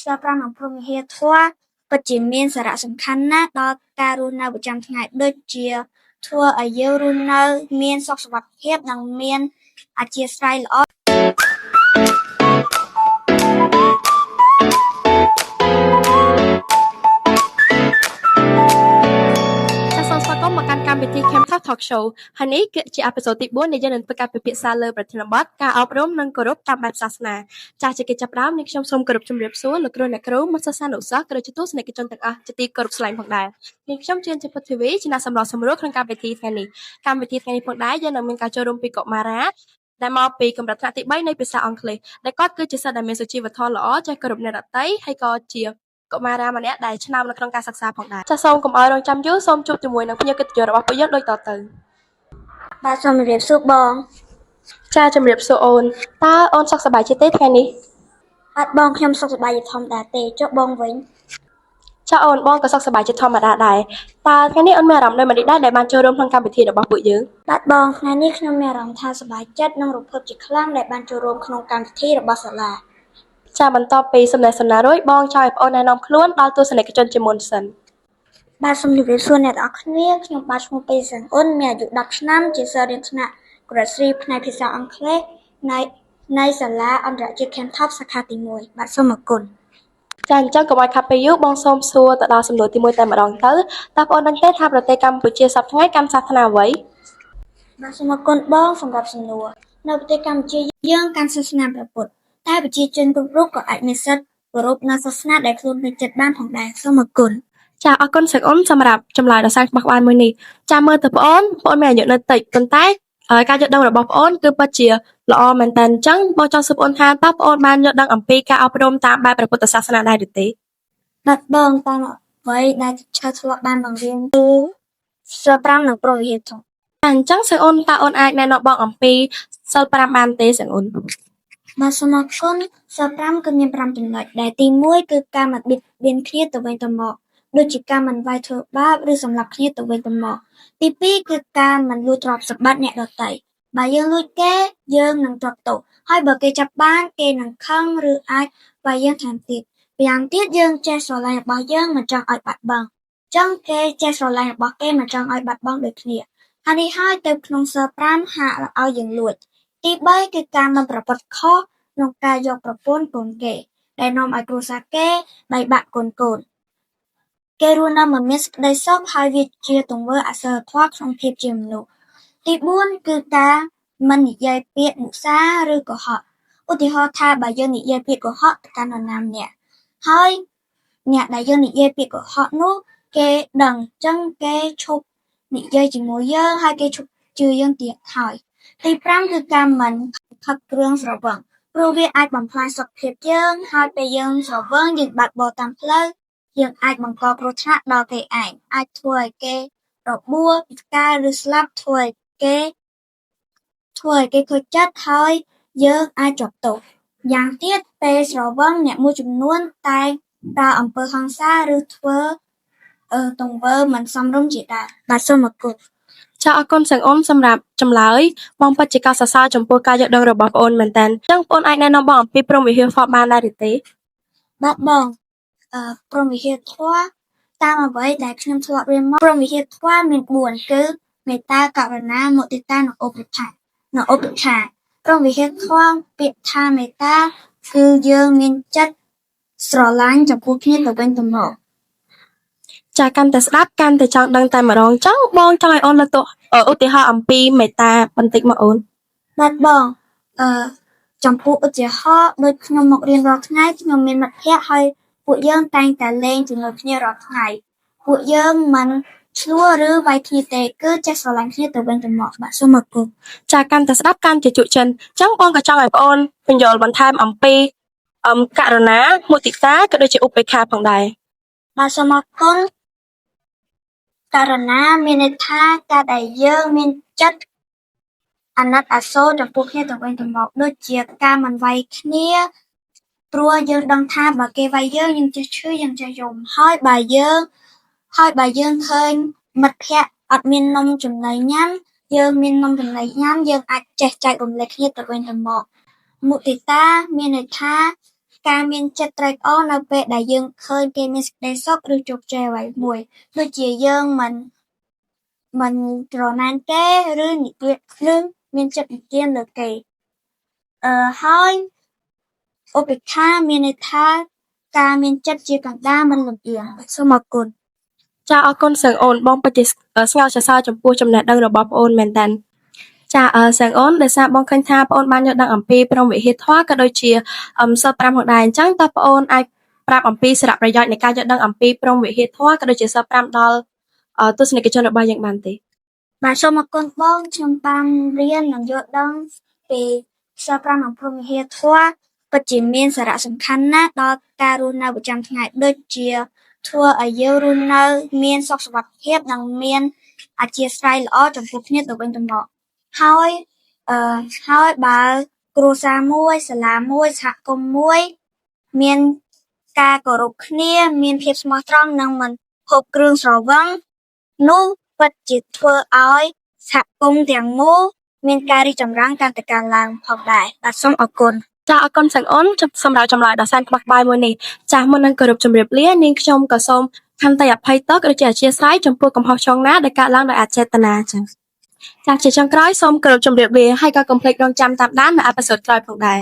សិលប្រាំនិងព្រហ្មវិហារធម៌ពិតជាមានសារៈសំខាន់ណាស់ដល់ការរស់នៅប្រចាំថ្ងៃដូចជាធ្វើឲ្យយើងរស់នៅមានសុខសុវត្ថិភាពនិងមានអធ្យាស្រ័យល្អកម្មវិធី Camtalk Talk Show ហើយនេះគឺជាអេពីសូតទី4ដែលយើងនឹងធ្វើការពិភាក្សាលើប្រធានបទការអប់រំនិងគោរពតាមបែបសាសនាចាស់ជាកិច្ចចាប់ផ្ដើមនេះខ្ញុំសូមគោរពជម្រាបសួរលោកគ្រូអ្នកគ្រូមិត្តសិស្សានុសិស្សក៏ដូចជាទស្សនិកជនទាំងអស់ជាទីគោរពស្រឡាញ់ផងដែរនេះខ្ញុំជាពុទ្ធធីវីជាអ្នកសម្របសម្រួលក្នុងកម្មវិធីថ្ងៃនេះផងដែរយើងនឹងមានការចូលរួមពីកុមារាដែលមកពីកម្រិតថ្នាក់ទី3នៃភាសាអង់គ្លេសដែលគាត់គឺជាសិស្សដែលមានសុជីវធម៌ល្អចេះគោរពអ្នកដទៃហើយក៏ជាកុមារាម្នាក់ដែលឆ្នើមនៅក្នុងការសិក្សាផងដែរចាសសូមកុំឲ្យរងចាំយូរសូមជួបជាមួយនឹងភ្ញៀវកិត្តិយសរបស់ពួកយើងដូចតទៅបាទសូមជម្រាបសួរបងចាជម្រាបសួរអូនតើអូនសុខសប្បាយទេថ្ងៃនេះអត់បងខ្ញុំសុខសប្បាយជាធម្មតាទេចុះបងវិញចាអូនបងក៏សុខសប្បាយជាធម្មតាដែរតើថ្ងៃនេះអូនមានអារម្មណ៍ដូចម្តេចដែរដែលបានចូលរួមក្នុងកម្មវិធីរបស់ពួកយើងបាទបងថ្ងៃនេះខ្ញុំមានអារម្មណ៍ថាសប្បាយចិត្តនិងរំភើបជាខ្លាំងដែលបានចូលរួមក្នុងកម្មវិធីរបស់សាលាចាបន្ទាប់ពីសំណេះសំណាលរួចបងចង់ឲ្យបងអូនណែនាំខ្លួនដល់ទស្សនិកជនជាមុនសិនបាទសូមជម្រាបសួរអ្នកទាំងអស់គ្នាខ្ញុំបាទឈ្មោះពេសៀងអ៊ុនមានអាយុ10ឆ្នាំជាសិស្សរៀនថ្នាក់ក្រេត3ផ្នែកភាសាអង់គ្លេសនៃសាលាអន្តរជាតិ Camtalk សាខាទី1បាទសូមអរគុណចាអញ្ចឹងកុំឲ្យខាត់ពេលយូរបងសូមសួរទៅដល់សំណួរទី1តែម្ដងទៅតើបងអូនដឹងទេថាប្រទេសកម្ពុជាសប្តាហ៍ថ្ងៃកាន់សាសនាអ្វីបាទសូមអរគុណបងសម្រាប់សំណួរនៅប្រទេសកម្ពុជាយើងកាន់សាសនាព្រះពុទ្ធតែប្រជាជនគ្រប់រូបក៏អាចមានសិទ្ធិគោរពនៅសាសនាដែលខ្លួនពេញចិត្តបានផងដែរសូមអរគុណចាអរគុណសឹកអូនសម្រាប់ចម្លើយដ៏សាច្បាស់ក្បាយមួយនេះចាមើលទៅបងអូនមានអាយុនៅតិចប៉ុន្តែការយល់ដឹងរបស់បងអូនគឺពិតជាល្អមែនតើអញ្ចឹងបងចង់សួរបងអូនថាតើបងអូនបានយល់ដឹងអំពីការអប់រំតាមបែបព្រះពុទ្ធសាសនាដែរឬទេបាទបងតាមអ្វីដែលឆាធ្លាប់បានបង្រៀនគឺសិល5និងព្រហ្មវិហារធម៌អញ្ចឹងសឹកអូនតើអូនអាចណែនាំបងអំពីសិល5បានទេសឹកអូនបាទសូមអរគុណសិល5គឺមាន5ចំណុចដែលទី1គឺការមិនបៀតបៀនគ្នាទៅវិញទៅមកដូចជាការមិនវាយធ្វើបាបឬសម្លាប់គ្នាទៅវិញទៅមកទី2គឺការមិនលួចទ្រព្យសម្បត្តិអ្នកដទៃបើយើងលួចគេយើងនឹងជាប់ទោសហើយបើគេចាប់បានគេនឹងខឹងឬអាចវាយយើងថែមទៀតម្យ៉ាងទៀតយើងចេះស្រឡាញ់របស់យើងមិនចង់ឲ្យបាត់បង់ចឹងគេចេះស្រឡាញ់របស់គេមិនចង់ឲ្យបាត់បង់ដូចគ្នាហើយនេះហើយទៅក្នុងសិល5ហាក់ឲ្យយើងលួចទី3គឺការមិនប្រព្រឹត្តខុសក្នុងការយកប្រពន្ធកូនគេដែលនាំឲ្យគ្រួសារគេបែកបាក់កូនគេរស់នៅមិនមានសេចក្តីសុខហើយវាជាទង្វើអសីលធម៌ក្នុងភាពជាមនុស្សទី4គឺការមិននិយាយពាក្យមុសាឬកុហកឧទាហរណ៍ថាបើយើងនិយាយពាក្យកុហកទៅកាន់នរណាម្នាក់ហើយអ្នកដែលយើងនិយាយពាក្យកុហកនោះគេដឹងចឹងគេឈប់និយាយជាមួយយើងហើយគេឈប់ជឿយើងទៀតហើយទី5គឺការមិនខឹកគ្រឿងស្រវឹងព្រោះវាអាចបំផ្លាញសុខភាពយើងហើយពេលយើងស្រវឹងយើងបើកបរតាមផ្លូវយើងអាចបង្កគ្រោះថ្នាក់ដល់គេឯងអាចធ្វើឲ្យគេរបួសពិការឬស្លាប់ធ្វើឲ្យគេខូចចិត្តហើយយើងអាចជាប់ទោសយ៉ាងទៀតពេលស្រវឹងអ្នកមួយចំនួនតែប្រើអំពើហិង្សាឬធ្វើទង្វើមិនសមរម្យជាដើមបាទសូមអរគុណចាអរគុណសឹងអូនសម្រាប់ចម្លើយបងពិតជាកោតសរសើរចំពោះការយល់ដឹងរបស់បងអូនមែនតើអញ្ចឹងបងអូនអាចណែនាំបងអំពីព្រហ្មវិហារធម៌បានដែរឬទេបាទបងព្រហ្មវិហារធម៌តាមអ្វីដែលខ្ញុំធ្លាប់រៀនមកព្រហ្មវិហារធម៌មាន4គឺមេត្តាករុណាមុទិតានិងឧបេក្ខាព្រហ្មវិហារធម៌ពាក្យថាមេត្តាគឺយើងមានចិត្តស្រឡាញ់ចំពោះគ្នាទៅវិញទៅមកចាកាន់តែស្ដាប់កាន់តែចង់ដឹងតែម្ដងចឹងបងចង់ឲ្យអូនលើកទោសឧទាហរណ៍អំពីមេត្តាបន្តិចមកអូនបាទបងចំពោះឧទាហរណ៍ដូចខ្ញុំមករៀនរាល់ថ្ងៃខ្ញុំមានមិត្តភ័ក្តិហើយពួកយើងតែងតែលេងជាមួយគ្នារាល់ថ្ងៃពួកយើងមិនឈ្លោះឬវាយគ្នាទេគឺចេះស្រឡាញ់គ្នាទៅវិញទៅមកបាទសូមអរគុណចាកាន់តែស្ដាប់កាន់តែជក់ចិត្តចឹងបងក៏ចង់ឲ្យបងអូនបញ្យល់បន្ថែមអំពីករុណាមុទិតាក៏ដូចជាឧបេក្ខាផងដែរបាទសូមអរគុណករុណាមានន័យថាការដែលយើងមានចិត្តអាណិតអាសូរចំពោះគ្នាទៅវិញទៅមកដូចជាការមិនវាយគ្នាព្រោះយើងដឹងថាបើគេវាយយើងចេះឈឺយើងចេះយំហើយបើយើងឃើញមិត្តភ័ក្តិអត់មាននំចំណីញ៉ាំយើងមាននំចំណីញ៉ាំយើងអាចចេះចែករំលែកគ្នាទៅវិញទៅមកមុទិតាមានន័យថា ការមានចិត្តត្រេកអរនៅពេលដែលយើងឃើញគេមានសេចក្តីសុខឬជោគជ័យអ្វីមួយដូចជាយើងមិនច្រណែនគេឬនិយាយឬមានចិត្តនិទានលើគេហើយឧបេក្ខាមានន័យថាការមានចិត្តជាកណ្ដាលមិនលំអៀងសូមអរគុណ ចាអរគុណសឹងអូនបងពិតជាស្ងើចសរសើរចំពោះចំណេះដឹងរបស់ប្អូនមែនតើចាសឹងអូនដោយសារបងឃើញថាប្អូនបានយល់ដឹងអំពីព្រហ្មវិហារធម៌ក៏ដូចជាសិល5ផងដែរអញ្ចឹងតើប្អូនអាចប្រាប់អំពីសារៈប្រយោជន៍នៃការយល់ដឹងអំពីព្រហ្មវិហារធម៌ក៏ដូចជាសិល5ដល់ទស្សនិកជនរបស់យើងបានទេបាទសូមអរគុណបងខ្ញុំបានរៀននិងយល់ដឹងពីសិល5និងព្រហ្មវិហារធម៌ពិតជាមានសារៈសំខាន់ណាស់ដល់ការរស់នៅប្រចាំថ្ងៃដូចជាធ្វើឲ្យយើងរស់នៅមានសុខសុវត្ថិភាពនិងមានអធ្យាស្រ័យល្អចំពោះគ្នាទៅវិញទៅមកហើយបើគ្រួសារមួយសាលាមួយសហគមន៍មួយមានការគោរពគ្នាមានភាពស្មោះត្រង់និងមិនហូបគ្រឿងស្រវឹងនោះពិតជាធ្វើឲ្យសហគមន៍ទាំងមូលមានការរីកចម្រើនកាន់តែកើនឡើងផងដែរបាទសូមអរគុណចាអរគុណសឹងអូនសម្រាប់ចម្លើយដ៏សែនក្បោះក្បាយមួយនេះចាមុននឹងគោរពជម្រាបលានាងខ្ញុំក៏សូមខន្តីអភ័យទោសក៏ដូចជាអធ្យាស្រ័យចំពោះកំហុសឆ្គងណាដែលកើតឡើងដោយអចេតនាចឹងចាជាចុងក្រោយសូមគោរពជម្រាបលាហើយក៏កុំភ្លេចរងចាំតាមដាននៅអេពីសូតក្រោយផងដែរ